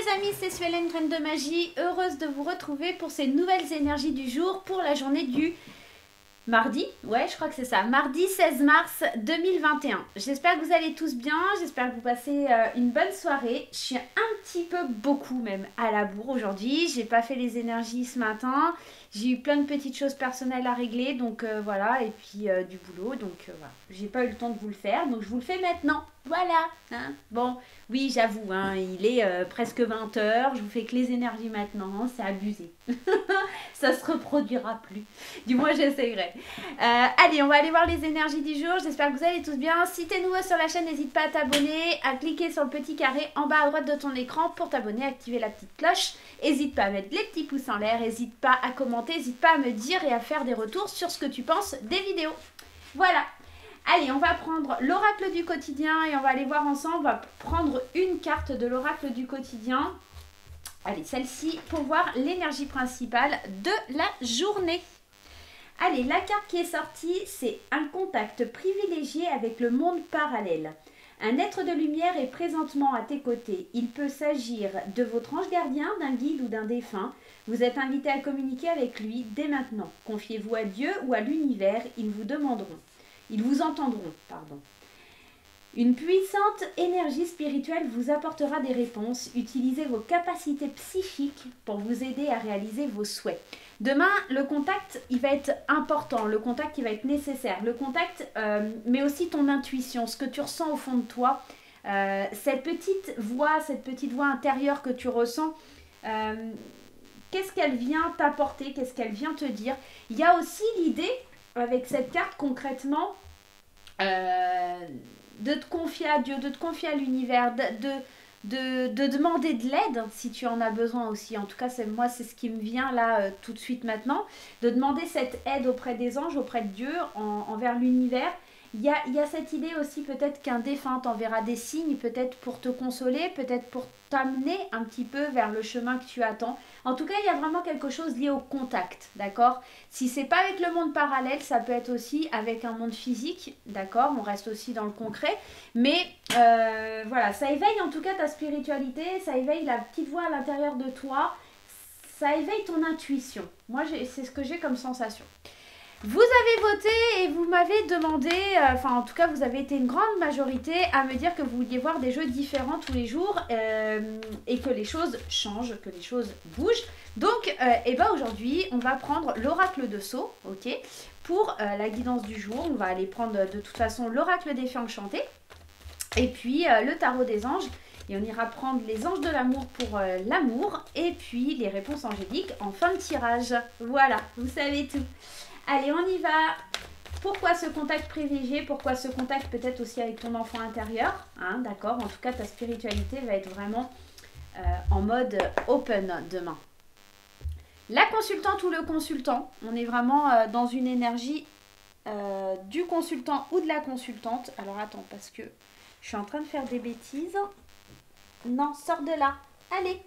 les amis, c'est Suelen, Graine de Magie, heureuse de vous retrouver pour ces nouvelles énergies du jour pour la journée du mardi, ouais je crois que c'est ça, mardi 16 mars 2021. J'espère que vous allez tous bien, j'espère que vous passez une bonne soirée. Je suis un petit peu, beaucoup même, à la bourre aujourd'hui, j'ai pas fait les énergies ce matin, j'ai eu plein de petites choses personnelles à régler, donc voilà, et puis du boulot, donc voilà, j'ai pas eu le temps de vous le faire, donc je vous le fais maintenant, voilà, hein. Bon, oui j'avoue, hein, il est presque 20 h, je vous fais que les énergies maintenant, c'est abusé, ça se reproduira plus, du moins j'essayerai. Allez, on va aller voir les énergies du jour. J'espère que vous allez tous bien. Si tu es nouveau sur la chaîne, n'hésite pas à t'abonner, à cliquer sur le petit carré en bas à droite de ton écran pour t'abonner, activer la petite cloche. N'hésite pas à mettre les petits pouces en l'air, n'hésite pas à commenter, n'hésite pas à me dire et à faire des retours sur ce que tu penses des vidéos. Voilà. Allez, on va prendre l'oracle du quotidien et on va aller voir ensemble. On va prendre une carte de l'oracle du quotidien. Allez, celle-ci pour voir l'énergie principale de la journée. Allez, la carte qui est sortie, c'est un contact privilégié avec le monde parallèle. Un être de lumière est présentement à tes côtés. Il peut s'agir de votre ange gardien, d'un guide ou d'un défunt. Vous êtes invité à communiquer avec lui dès maintenant. Confiez-vous à Dieu ou à l'univers, ils vous entendront, pardon. Une puissante énergie spirituelle vous apportera des réponses. Utilisez vos capacités psychiques pour vous aider à réaliser vos souhaits. Demain, le contact, il va être important. Le contact, il va être nécessaire. Le contact, mais aussi ton intuition, ce que tu ressens au fond de toi. Cette petite voix intérieure que tu ressens, qu'est-ce qu'elle vient t'apporter? Qu'est-ce qu'elle vient te dire? Il y a aussi l'idée, avec cette carte concrètement, de te confier à Dieu, de te confier à l'univers, de demander de l'aide si tu en as besoin aussi. En tout cas, c'est ce qui me vient là tout de suite maintenant, de demander cette aide auprès des anges, auprès de Dieu, envers l'univers. Il y a cette idée aussi peut-être qu'un défunt t'enverra des signes, peut-être pour te consoler, peut-être pour t'amener un petit peu vers le chemin que tu attends. En tout cas, il y a vraiment quelque chose lié au contact, d'accord? Si c'est pas avec le monde parallèle, ça peut être aussi avec un monde physique, d'accord? On reste aussi dans le concret. Mais voilà, ça éveille en tout cas ta spiritualité, ça éveille la petite voix à l'intérieur de toi, ça éveille ton intuition. Moi, c'est ce que j'ai comme sensation. Vous avez voté et vous m'avez demandé, en tout cas vous avez été une grande majorité à me dire que vous vouliez voir des jeux différents tous les jours et que les choses changent, que les choses bougent. Donc aujourd'hui on va prendre l'oracle de Sceaux, ok, pour la guidance du jour. On va aller prendre de toute façon l'oracle des fées enchantées et puis le tarot des anges. Et on ira prendre les anges de l'amour pour l'amour et puis les réponses angéliques en fin de tirage. Voilà, vous savez tout. Allez, on y va. Pourquoi ce contact privilégié? Pourquoi ce contact peut-être aussi avec ton enfant intérieur, hein, d'accord? En tout cas, ta spiritualité va être vraiment en mode open demain. La consultante ou le consultant, on est vraiment dans une énergie du consultant ou de la consultante. Alors attends, parce que je suis en train de faire des bêtises. Non, sors de là. Allez.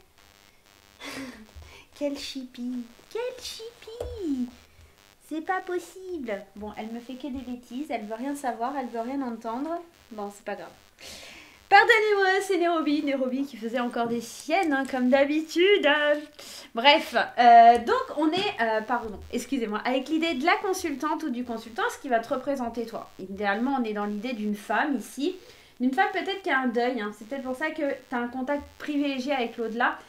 Quel chipi. Quel chipi. C'est pas possible. Bon, elle me fait que des bêtises, elle veut rien savoir, elle veut rien entendre. Bon, c'est pas grave. Pardonnez-moi, c'est Nairobi qui faisait encore des siennes, hein, comme d'habitude. Bref, donc on est, excusez-moi, avec l'idée de la consultante ou du consultant, ce qui va te représenter toi. Idéalement, on est dans l'idée d'une femme ici, d'une femme peut-être qui a un deuil, hein. C'est peut-être pour ça que tu as un contact privilégié avec l'au-delà.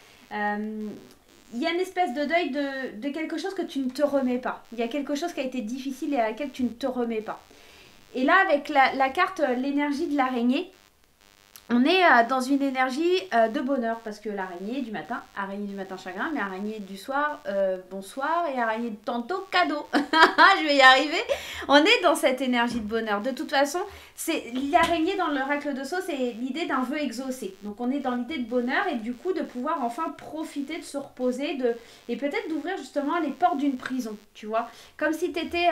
Il y a une espèce de deuil de quelque chose que tu ne te remets pas. Il y a quelque chose qui a été difficile et à laquelle tu ne te remets pas. Et là, avec la carte, l'énergie de l'araignée, on est dans une énergie de bonheur. Parce que l'araignée du matin chagrin, mais araignée du soir, bonsoir, et araignée de tantôt, cadeau. Je vais y arriver. On est dans cette énergie de bonheur. De toute façon, c'est l'araignée dans l'oracle de Sceaux, c'est l'idée d'un vœu exaucé. Donc on est dans l'idée de bonheur et du coup de pouvoir enfin profiter, de se reposer et peut-être d'ouvrir justement les portes d'une prison, tu vois. Comme si tu étais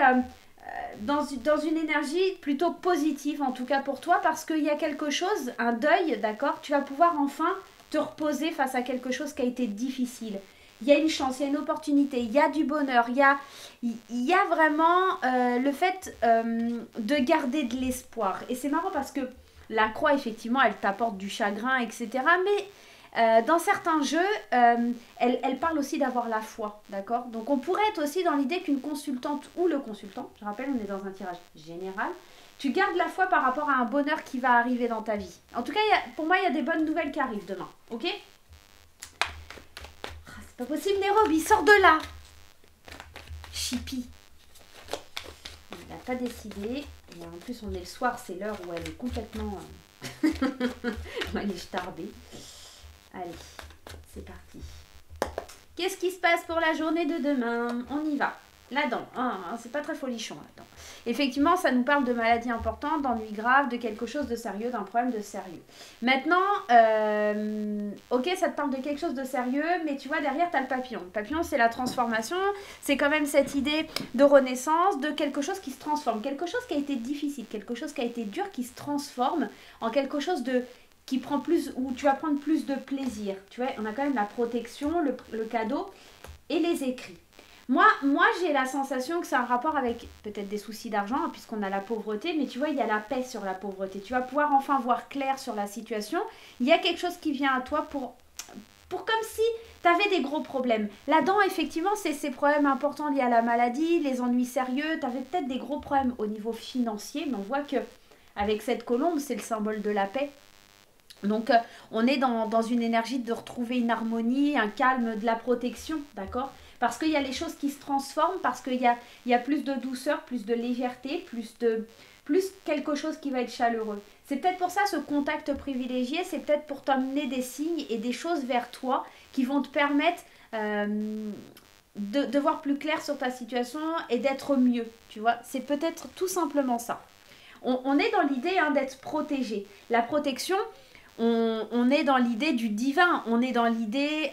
dans une énergie plutôt positive, en tout cas pour toi, parce qu'il y a quelque chose, un deuil, d'accord? Tu vas pouvoir enfin te reposer face à quelque chose qui a été difficile. Il y a une chance, il y a une opportunité, il y a du bonheur, il y a vraiment le fait de garder de l'espoir. Et c'est marrant parce que la croix, effectivement, elle t'apporte du chagrin, etc. Mais dans certains jeux, elle parle aussi d'avoir la foi, d'accord? Donc on pourrait être aussi dans l'idée qu'une consultante ou le consultant, je rappelle, on est dans un tirage général, tu gardes la foi par rapport à un bonheur qui va arriver dans ta vie. En tout cas, pour moi, il y a des bonnes nouvelles qui arrivent demain, ok? C'est pas possible, Nairobi, sors de là! Chippy. Il n'a pas décidé. Et en plus, on est le soir, c'est l'heure où elle est complètement... elle est starbée. Allez, c'est parti. Qu'est-ce qui se passe pour la journée de demain? On y va. La dent. C'est pas très folichon, la dent. Effectivement, ça nous parle de maladies importantes, d'ennuis graves, de quelque chose de sérieux, d'un problème de sérieux. Maintenant, ok, ça te parle de quelque chose de sérieux, mais tu vois, derrière, tu as le papillon. Le papillon, c'est la transformation. C'est quand même cette idée de renaissance, de quelque chose qui se transforme. Quelque chose qui a été difficile, quelque chose qui a été dur, qui se transforme en quelque chose de... qui prend plus, où tu vas prendre plus de plaisir. Tu vois, on a quand même la protection, le cadeau et les écrits. Moi j'ai la sensation que c'est un rapport avec peut-être des soucis d'argent, hein, puisqu'on a la pauvreté, mais tu vois, il y a la paix sur la pauvreté. Tu vas pouvoir enfin voir clair sur la situation. Il y a quelque chose qui vient à toi pour comme si tu avais des gros problèmes. La dent, effectivement, c'est ces problèmes importants liés à la maladie, les ennuis sérieux. Tu avais peut-être des gros problèmes au niveau financier, mais on voit que avec cette colombe, c'est le symbole de la paix. Donc, on est dans une énergie de retrouver une harmonie, un calme, de la protection, d'accord? Parce qu'il y a les choses qui se transforment, parce qu'il y a plus de douceur, plus de légèreté, plus quelque chose qui va être chaleureux. C'est peut-être pour ça ce contact privilégié, c'est peut-être pour t'amener des signes et des choses vers toi qui vont te permettre de voir plus clair sur ta situation et d'être mieux, tu vois? C'est peut-être tout simplement ça. On est dans l'idée d'être protégé. La protection... On est dans l'idée du divin, on est dans l'idée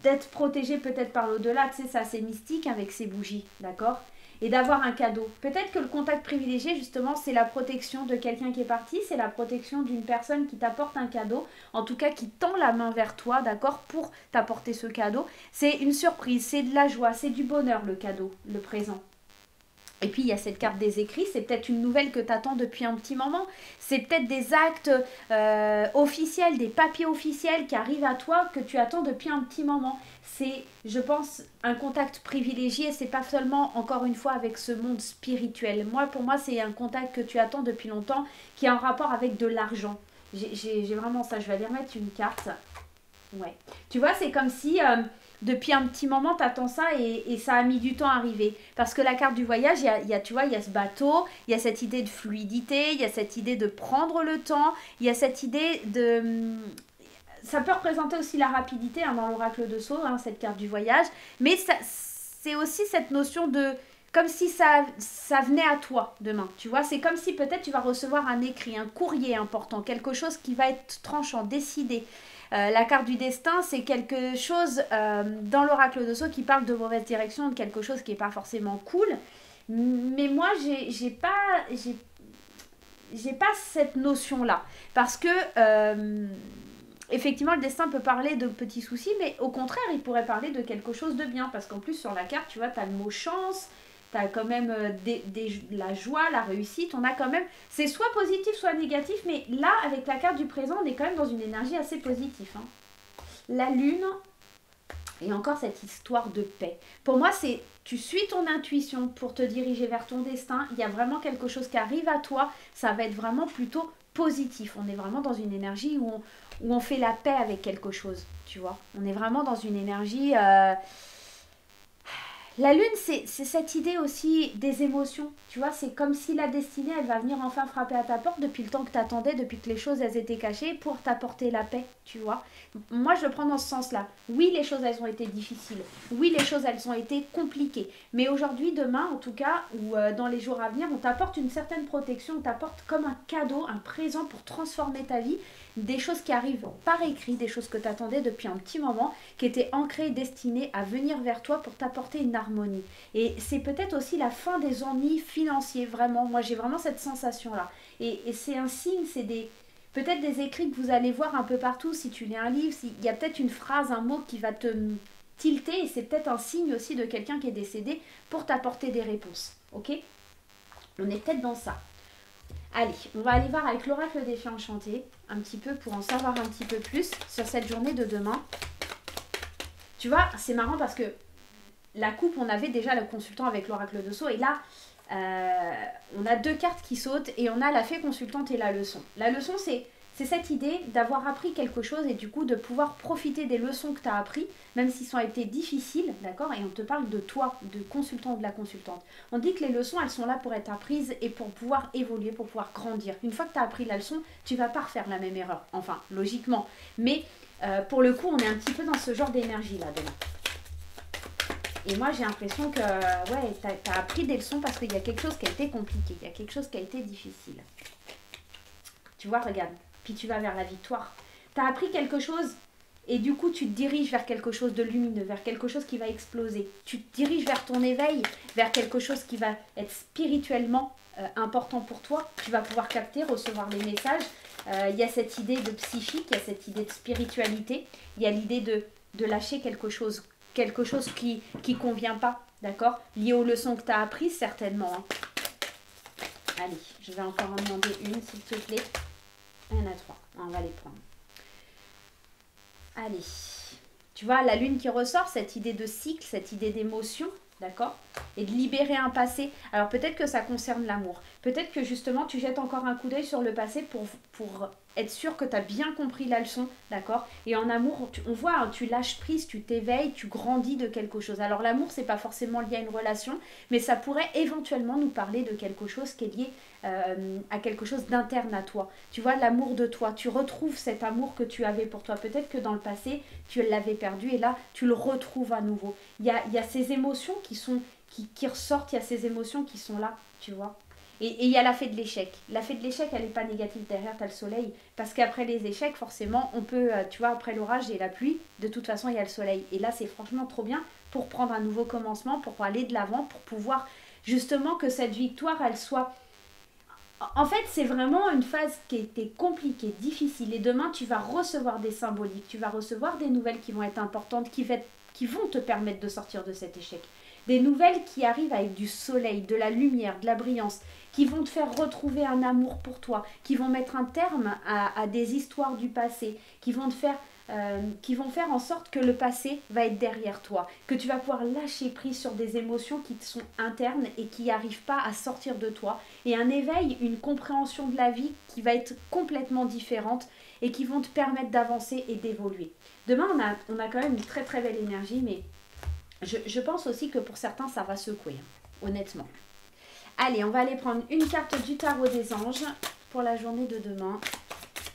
d'être protégé peut-être par l'au-delà, tu sais, ça c'est mystique avec ces bougies, d'accord? Et d'avoir un cadeau. Peut-être que le contact privilégié, justement, c'est la protection de quelqu'un qui est parti, c'est la protection d'une personne qui t'apporte un cadeau, en tout cas qui tend la main vers toi, d'accord, pour t'apporter ce cadeau. C'est une surprise, c'est de la joie, c'est du bonheur le cadeau, le présent. Et puis, il y a cette carte des écrits, c'est peut-être une nouvelle que tu attends depuis un petit moment. C'est peut-être des actes officiels, des papiers officiels qui arrivent à toi que tu attends depuis un petit moment. C'est, je pense, un contact privilégié. C'est pas seulement, encore une fois, avec ce monde spirituel. Pour moi, c'est un contact que tu attends depuis longtemps qui a un rapport avec de l'argent. J'ai vraiment ça. Je vais aller remettre une carte. Ouais. Tu vois, c'est comme si... depuis un petit moment, tu attends ça et ça a mis du temps à arriver. Parce que la carte du voyage, tu vois, il y a ce bateau, il y a cette idée de fluidité, il y a cette idée de prendre le temps, il y a cette idée de... Ça peut représenter aussi la rapidité dans l'oracle de Sceaux, cette carte du voyage. Mais c'est aussi cette notion de... Comme si ça venait à toi demain, tu vois. C'est comme si peut-être tu vas recevoir un écrit, un courrier important, quelque chose qui va être tranchant, décidé. La carte du destin, c'est quelque chose dans l'oracle de Sceaux qui parle de mauvaise direction, de quelque chose qui n'est pas forcément cool. Mais moi, j'ai pas cette notion-là. Parce que, effectivement, le destin peut parler de petits soucis, mais au contraire, il pourrait parler de quelque chose de bien. Parce qu'en plus, sur la carte, tu vois, tu as le mot chance. Tu as quand même la joie, la réussite. On a quand même... C'est soit positif, soit négatif. Mais là, avec la carte du présent, on est quand même dans une énergie assez positive. La lune et encore cette histoire de paix. Pour moi, c'est... Tu suis ton intuition pour te diriger vers ton destin. Il y a vraiment quelque chose qui arrive à toi. Ça va être vraiment plutôt positif. On est vraiment dans une énergie où on fait la paix avec quelque chose. Tu vois, on est vraiment dans une énergie... La lune, c'est cette idée aussi des émotions, tu vois, c'est comme si la destinée, elle va venir enfin frapper à ta porte depuis le temps que tu attendais, depuis que les choses, elles étaient cachées, pour t'apporter la paix, tu vois. Moi, je le prends dans ce sens-là. Oui, les choses, elles ont été difficiles. Oui, les choses, elles ont été compliquées. Mais aujourd'hui, demain, en tout cas, ou dans les jours à venir, on t'apporte une certaine protection, on t'apporte comme un cadeau, un présent pour transformer ta vie, des choses qui arrivent par écrit, des choses que tu attendais depuis un petit moment, qui étaient ancrées, destinées à venir vers toi pour t'apporter une harmonie. Et c'est peut-être aussi la fin des ennuis financiers, vraiment. Moi, j'ai vraiment cette sensation-là. Et c'est un signe, c'est peut-être des écrits que vous allez voir un peu partout. Si tu lis un livre, il y a peut-être une phrase, un mot qui va te tilter. Et c'est peut-être un signe aussi de quelqu'un qui est décédé pour t'apporter des réponses. Ok ? On est peut-être dans ça. Allez, on va aller voir avec l'oracle des fées enchantées, un petit peu pour en savoir un petit peu plus sur cette journée de demain. Tu vois, c'est marrant parce que la coupe, on avait déjà le consultant avec l'oracle de Sceaux. Et là, on a 2 cartes qui sautent et on a la fée consultante et la leçon. La leçon, c'est cette idée d'avoir appris quelque chose et du coup de pouvoir profiter des leçons que tu as appris, même si ça a été difficile, d'accord? Et on te parle de toi, de consultant ou de la consultante. On dit que les leçons, elles sont là pour être apprises et pour pouvoir évoluer, pour pouvoir grandir. Une fois que tu as appris la leçon, tu vas pas refaire la même erreur. Enfin, logiquement. Mais pour le coup, on est un petit peu dans ce genre d'énergie là demain. Et moi, j'ai l'impression que ouais, tu as appris des leçons parce qu'il y a quelque chose qui a été compliqué, il y a quelque chose qui a été difficile. Tu vois, regarde. Puis tu vas vers la victoire. Tu as appris quelque chose et du coup, tu te diriges vers quelque chose de lumineux, vers quelque chose qui va exploser. Tu te diriges vers ton éveil, vers quelque chose qui va être spirituellement important pour toi. Tu vas pouvoir capter, recevoir les messages. Il y a cette idée de psychique, il y a cette idée de spiritualité. Il y a l'idée de lâcher quelque chose qui ne convient pas, d'accord? Lié aux leçons que tu as apprises, certainement. Hein. Allez, je vais encore en demander une, s'il te plaît. Il y en a 3, on va les prendre. Allez, tu vois, la lune qui ressort, cette idée de cycle, cette idée d'émotion, d'accord? Et de libérer un passé. Alors peut-être que ça concerne l'amour. Peut-être que justement, tu jettes encore un coup d'œil sur le passé pour être sûr que tu as bien compris la leçon, d'accord? Et en amour, on voit, hein, tu lâches prise, tu t'éveilles, tu grandis de quelque chose. Alors l'amour, c'est pas forcément lié à une relation, mais ça pourrait éventuellement nous parler de quelque chose qui est lié à quelque chose d'interne à toi. Tu vois, l'amour de toi, tu retrouves cet amour que tu avais pour toi. Peut-être que dans le passé, tu l'avais perdu et là, tu le retrouves à nouveau. Il y a ces émotions qui ressortent, il y a ces émotions qui sont là, tu vois. Et il y a la fée de l'échec. La fée de l'échec, elle n'est pas négative. Derrière, tu as le soleil. Parce qu'après les échecs, forcément, on peut, tu vois, après l'orage et la pluie, de toute façon, il y a le soleil. Et là, c'est franchement trop bien pour prendre un nouveau commencement, pour aller de l'avant, pour pouvoir justement que cette victoire, elle soit... En fait, c'est vraiment une phase qui était compliquée, difficile. Et demain, tu vas recevoir des symboliques, tu vas recevoir des nouvelles qui vont être importantes, qui vont te permettre de sortir de cet échec. Des nouvelles qui arrivent avec du soleil, de la lumière, de la brillance, qui vont te faire retrouver un amour pour toi, qui vont mettre un terme à des histoires du passé, qui vont faire en sorte que le passé va être derrière toi, que tu vas pouvoir lâcher prise sur des émotions qui te sont internes et qui n'arrivent pas à sortir de toi, et un éveil, une compréhension de la vie qui va être complètement différente et qui vont te permettre d'avancer et d'évoluer. Demain, on a quand même une très très belle énergie, mais je pense aussi que pour certains, ça va secouer, hein, honnêtement. Allez, on va aller prendre une carte du tarot des anges pour la journée de demain.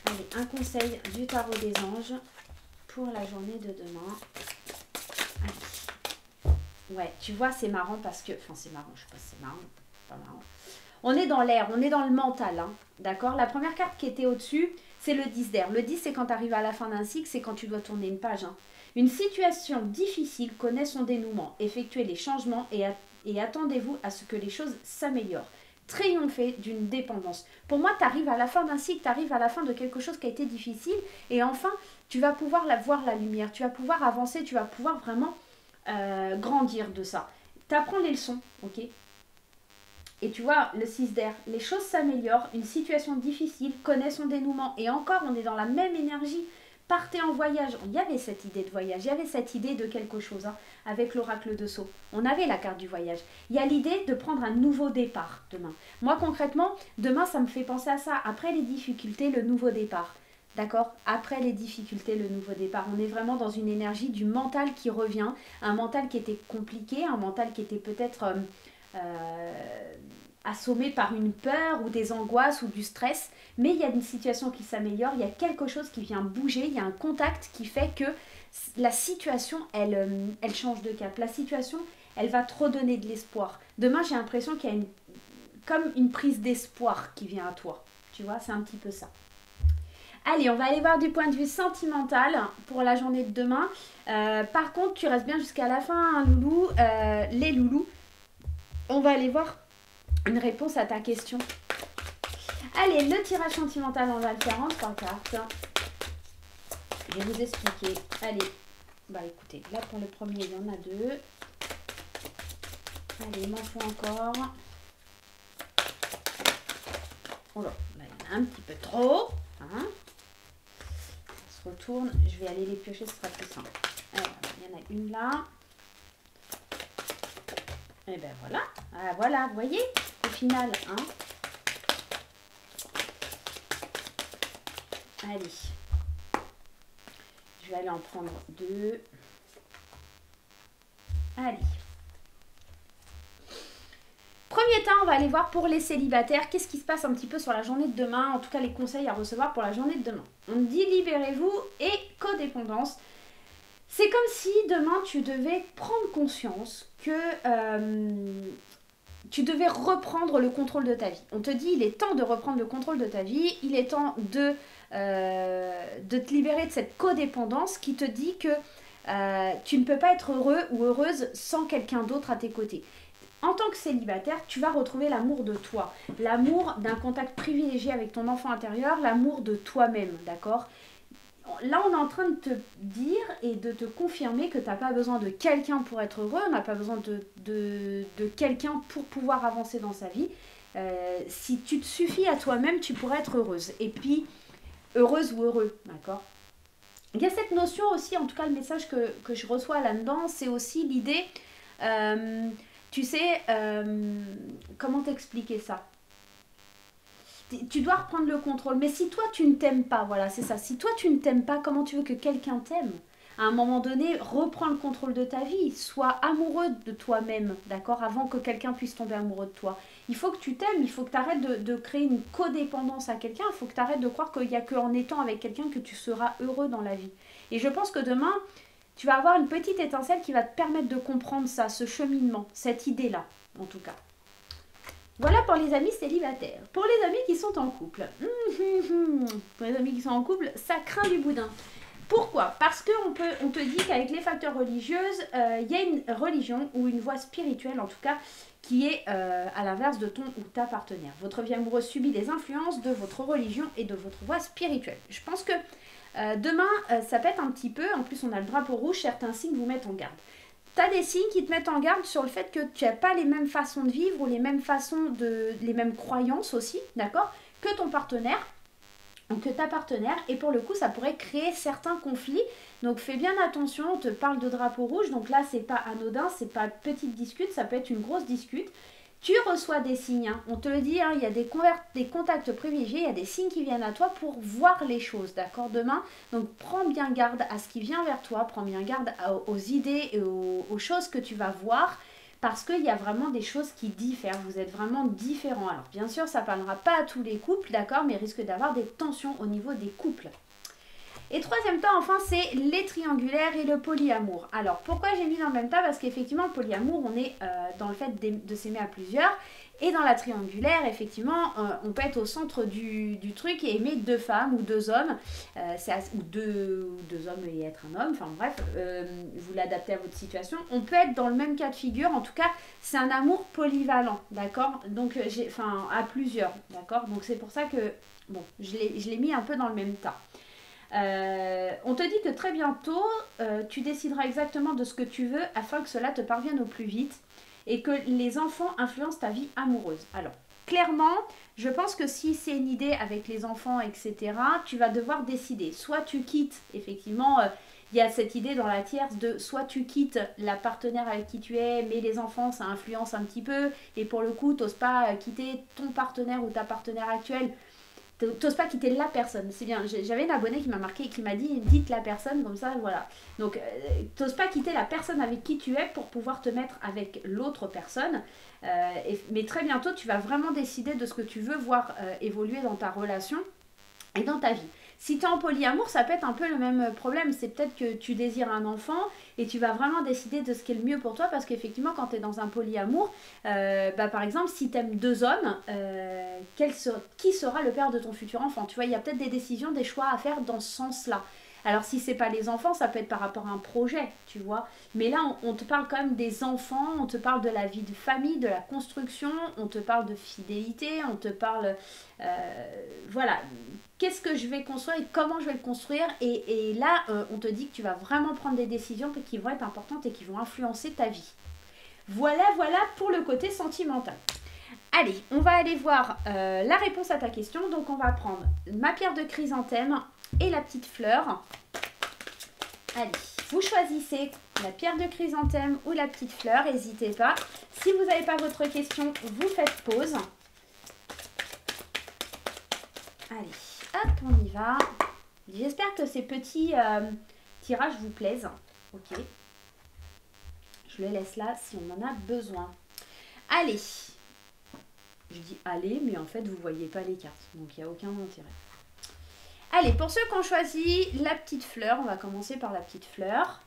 Allez, un conseil du tarot des anges pour la journée de demain. Allez. Ouais, tu vois, c'est marrant parce que... Enfin, c'est marrant, je sais pas si c'est marrant. Pas marrant. On est dans l'air, on est dans le mental, hein, d'accord? La première carte qui était au-dessus, c'est le 10 d'air. Le 10, c'est quand tu arrives à la fin d'un cycle, c'est quand tu dois tourner une page. Hein. Une situation difficile connaît son dénouement. Effectuez les changements et attendez-vous à ce que les choses s'améliorent. Triompher d'une dépendance. Pour moi, tu arrives à la fin d'un cycle, tu arrives à la fin de quelque chose qui a été difficile et enfin, tu vas pouvoir voir la lumière, tu vas pouvoir avancer, tu vas pouvoir vraiment grandir de ça. Tu apprends les leçons, ok? Et tu vois, le 6 d'air, les choses s'améliorent, une situation difficile connaît son dénouement et encore, on est dans la même énergie. Partez en voyage. Il y avait cette idée de voyage, il y avait cette idée de quelque chose hein, avec l'oracle de Sceaux. On avait la carte du voyage. Il y a l'idée de prendre un nouveau départ demain. Moi concrètement, demain ça me fait penser à ça. Après les difficultés, le nouveau départ. D'accord? Après les difficultés, le nouveau départ. On est vraiment dans une énergie du mental qui revient. Un mental qui était compliqué, un mental qui était peut-être assommé par une peur ou des angoisses ou du stress, mais il y a une situation qui s'améliore, il y a quelque chose qui vient bouger, il y a un contact qui fait que la situation, elle change de cap. La situation, elle va te redonner de l'espoir. Demain, j'ai l'impression qu'il y a comme une prise d'espoir qui vient à toi. Tu vois, c'est un petit peu ça. Allez, on va aller voir du point de vue sentimental pour la journée de demain. Par contre, tu restes bien jusqu'à la fin, hein, loulou. Les loulous, on va aller voir une réponse à ta question. Allez, le tirage sentimental, on va le faire en 3 cartes. Je vais vous expliquer. Allez, bah écoutez, là pour le premier, il y en a 2. Allez, il m'en faut encore. Oh là, là, il y en a un petit peu trop. Hein. On se retourne. Je vais aller les piocher, ce sera plus simple. Alors, il y en a une là. Et ben voilà. Ah, voilà, vous voyez, au final, hein. Allez. Je vais aller en prendre 2. Allez. Premier temps, on va aller voir pour les célibataires, qu'est-ce qui se passe un petit peu sur la journée de demain, en tout cas les conseils à recevoir pour la journée de demain. On dit libérez-vous et codépendance. C'est comme si demain tu devais prendre conscience que tu devais reprendre le contrôle de ta vie. On te dit il est temps de reprendre le contrôle de ta vie, il est temps de te libérer de cette codépendance qui te dit que tu ne peux pas être heureux ou heureuse sans quelqu'un d'autre à tes côtés. En tant que célibataire, tu vas retrouver l'amour de toi, l'amour d'un contact privilégié avec ton enfant intérieur, l'amour de toi-même, d'accord? Là, on est en train de te dire et de te confirmer que tu n'as pas besoin de quelqu'un pour être heureux, on n'a pas besoin de quelqu'un pour pouvoir avancer dans sa vie. Si tu te suffis à toi-même, tu pourrais être heureuse. Et puis, heureuse ou heureux, d'accord? Il y a cette notion aussi, en tout cas le message que je reçois là-dedans, c'est aussi l'idée... tu sais, comment t'expliquer ça? Tu dois reprendre le contrôle. Mais si toi, tu ne t'aimes pas, voilà, c'est ça. Si toi, tu ne t'aimes pas, comment tu veux que quelqu'un t'aime? À un moment donné, reprends le contrôle de ta vie. Sois amoureux de toi-même, d'accord? Avant que quelqu'un puisse tomber amoureux de toi. Il faut que tu t'aimes. Il faut que tu arrêtes de créer une codépendance à quelqu'un. Il faut que tu arrêtes de croire qu'il n'y a qu'en étant avec quelqu'un que tu seras heureux dans la vie. Et je pense que demain... tu vas avoir une petite étincelle qui va te permettre de comprendre ça, ce cheminement, cette idée-là, en tout cas. Voilà pour les amis célibataires. Pour les amis qui sont en couple. Pour les amis qui sont en couple, ça craint du boudin. Pourquoi? Parce qu'on te dit qu'avec les facteurs religieux, il y a une religion ou une voie spirituelle, en tout cas, qui est à l'inverse de ton ou ta partenaire. Votre vie amoureuse subit les influences de votre religion et de votre voie spirituelle. Je pense que demain, ça pète un petit peu. En plus, on a le drapeau rouge. Certains signes vous mettent en garde. Tu as des signes qui te mettent en garde sur le fait que tu n'as pas les mêmes façons de vivre ou les mêmes croyances aussi, d'accord, que ton partenaire ou que ta partenaire. Et pour le coup, ça pourrait créer certains conflits. Donc, fais bien attention. On te parle de drapeau rouge. Donc là, c'est pas anodin, c'est pas petite discute. Ça peut être une grosse discute. Tu reçois des signes, hein. On te le dit, hein, il y a des contacts privilégiés, il y a des signes qui viennent à toi pour voir les choses, d'accord, demain. Donc, prends bien garde à ce qui vient vers toi, prends bien garde aux idées et aux choses que tu vas voir, parce qu'il y a vraiment des choses qui diffèrent, vous êtes vraiment différents. Alors, bien sûr, ça ne parlera pas à tous les couples, d'accord, mais il risque d'avoir des tensions au niveau des couples. Et troisième temps, enfin, c'est les triangulaires et le polyamour. Alors, pourquoi j'ai mis dans le même tas? Parce qu'effectivement, le polyamour, on est dans le fait de s'aimer à plusieurs. Et dans la triangulaire, effectivement, on peut être au centre du truc et aimer 2 femmes ou 2 hommes. Ou deux hommes et être un homme. Enfin bref, vous l'adaptez à votre situation. On peut être dans le même cas de figure. En tout cas, c'est un amour polyvalent, d'accord? Donc, à plusieurs, d'accord? Donc, c'est pour ça que, bon, je l'ai mis un peu dans le même tas. On te dit que très bientôt, tu décideras exactement de ce que tu veux afin que cela te parvienne au plus vite et que les enfants influencent ta vie amoureuse. Alors, clairement, je pense que si c'est une idée avec les enfants, etc., tu vas devoir décider. Soit tu quittes, effectivement, il y a cette idée dans la tierce de soit tu quittes la partenaire avec qui tu es, mais les enfants, ça influence un petit peu, et pour le coup, tu n'oses pas quitter ton partenaire ou ta partenaire actuelle. T'oses pas quitter la personne, c'est bien. J'avais une abonnée qui m'a marqué et qui m'a dit dites la personne, comme ça, voilà. Donc, t'oses pas quitter la personne avec qui tu es pour pouvoir te mettre avec l'autre personne. Mais très bientôt, tu vas vraiment décider de ce que tu veux voir évoluer dans ta relation et dans ta vie. Si tu es en polyamour, ça peut être un peu le même problème. C'est peut-être que tu désires un enfant et tu vas vraiment décider de ce qui est le mieux pour toi parce qu'effectivement, quand tu es dans un polyamour, par exemple, si tu aimes 2 hommes, qui sera le père de ton futur enfant? Tu vois, il y a peut-être des décisions, des choix à faire dans ce sens-là. Alors, si c'est pas les enfants, ça peut être par rapport à un projet, tu vois. Mais là, on te parle quand même des enfants, on te parle de la vie de famille, de la construction, on te parle de fidélité, on te parle... voilà, qu'est-ce que je vais construire et comment je vais le construire. Et là, on te dit que tu vas vraiment prendre des décisions qui vont être importantes et qui vont influencer ta vie. Voilà pour le côté sentimental. Allez, on va aller voir la réponse à ta question. Donc, on va prendre ma pierre de chrysanthème et la petite fleur. Allez, vous choisissez la pierre de chrysanthème ou la petite fleur, n'hésitez pas. Si vous n'avez pas votre question, vous faites pause. Allez, hop, on y va. J'espère que ces petits tirages vous plaisent. Ok. Je le laisse là si on en a besoin. Allez. Je dis allez, mais en fait, vous ne voyez pas les cartes. Donc, il n'y a aucun intérêt. Allez, pour ceux qui ont choisi la petite fleur, on va commencer par la petite fleur.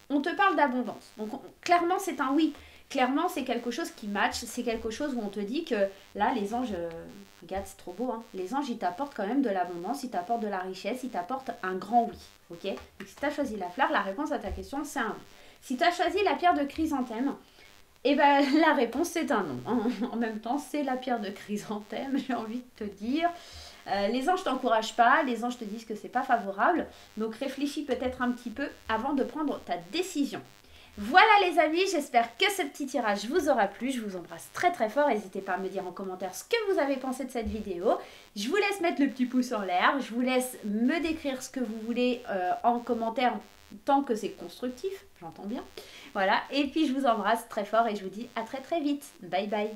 On te parle d'abondance. Donc, clairement, c'est un oui. Clairement, c'est quelque chose qui match. C'est quelque chose où on te dit que là, les anges... regarde, c'est trop beau. Hein, les anges, ils t'apportent quand même de l'abondance. Ils t'apportent de la richesse. Ils t'apportent un grand oui. Ok. Donc, si tu as choisi la fleur, la réponse à ta question, c'est un oui. Si tu as choisi la pierre de chrysanthème, eh ben, la réponse, c'est un non. En même temps, c'est la pierre de chrysanthème, j'ai envie de te dire. Les anges ne t'encouragent pas, les anges te disent que c'est pas favorable. Donc, réfléchis peut-être un petit peu avant de prendre ta décision. Voilà les amis, j'espère que ce petit tirage vous aura plu. Je vous embrasse très très fort. N'hésitez pas à me dire en commentaire ce que vous avez pensé de cette vidéo. Je vous laisse mettre le petit pouce en l'air. Je vous laisse me décrire ce que vous voulez en commentaire tant que c'est constructif, j'entends bien. Voilà, et puis je vous embrasse très fort et je vous dis à très très vite. Bye bye.